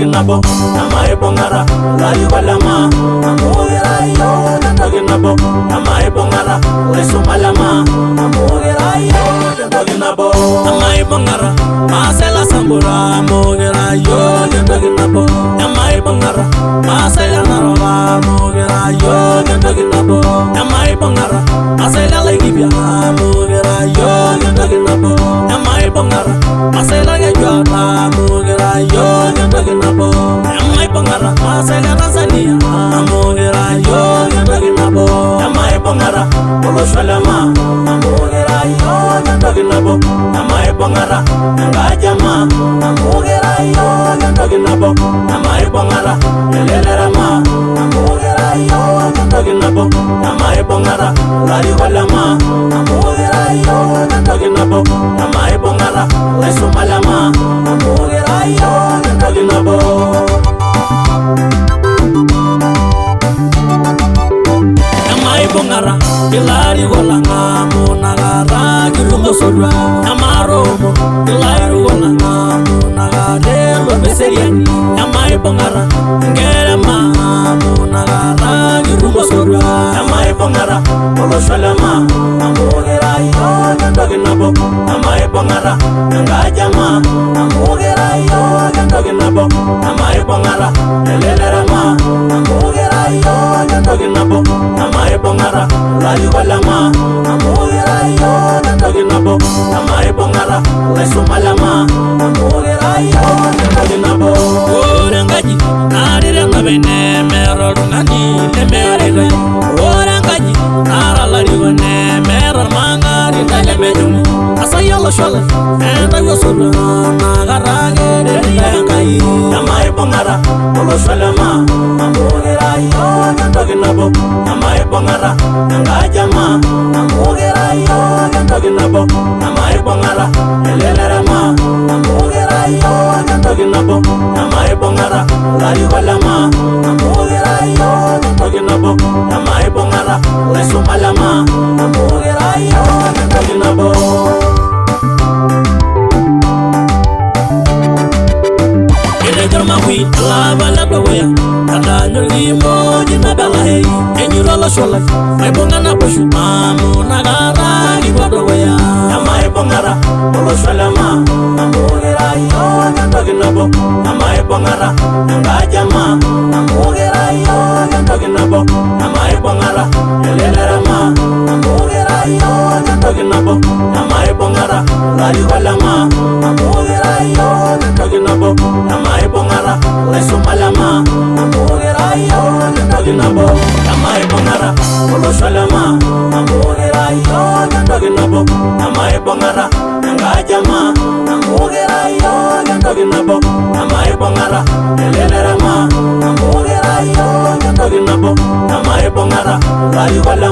nabo Namai bongara Lari walama Amugera yo Jantogi nabo Namai bongara Lesu malama Amugera yo Jantogi nabo Namai bongara Masela sambura Amugera yo Jantogi nabo Namai bongara Masela naroba Amugera yo Jantogi nabo Namai bongara Masela legibia Amugera yo Jantogi nabo Namai bongara Masela gajwata Amugera yo Jantogi nabo Namai bongara Masela Tanzania Amugera yo Jantogi nabo Namai bongara Polo shalama Amugera yo Jantogi nabo Namai bongara Ngajama Amugera yo Jantogi nabo Namai bongara Elelerama Amugera yo Jantogi nabo Namai bongara Lari walama Amugera yo Jantogi nabo Namai bongara Lesu malama Amugera yo Jantogi nabo Namai bongara Ilari walanga Munagara Girungo solwa Namaromo Ilari walanga Munagare Lobeseriani Namai bongara Ngerema Munagara Girungo solwa Namai bongara Polo shalama Amugera yo Jantogi nabo Namai bongara Ngajama Amugera yo Jantogi nabo Namai bongara Elelerama Amugera yo Jantogi nabo Namai bongara Lari walama Amugera yo Jantogi nabo Namai bongara Lesu malama Amugera yo Jantogi nabo Orangaji Narira ngabene Mero rungani Nemere Orangaji Nara lari wane Mero mangari Dale mejumu Asayala shola Enda yosura Nagarage Deriyangai Namai bongara Polo shalama Amugera yo Jantogi nabo Namai bongara Ngajama Amugera yo Jantogi nabo Namai bongara Elelerama Amugera yo Jantogi nabo Namai bongara Lari walama Amugera yo Jantogi nabo Namai bongara Lesu malama Amugera yo Jantogi nabo Mawi lava la doya kada nyolimo jina bala hey enyuro la shola mai bongana poshu mamu nagara ni doya amai bongara polo shalama amugera yo Jantogi nabo amai bongara ngajama amugera yo Jantogi nabo amai bongara elelerama amugera yo Jantogi nabo amai bongara lari walama amugera yo Jantogi nabo amai bongara Lesu malama Amugera yo Jantogi nabo Namai bongara Polo shalama Amugera yo Jantogi nabo Namai bongara Ngajama Amugera yo Jantogi nabo Namai bongara Elelerama Amugera yo Jantogi nabo Namai bongara Lari wala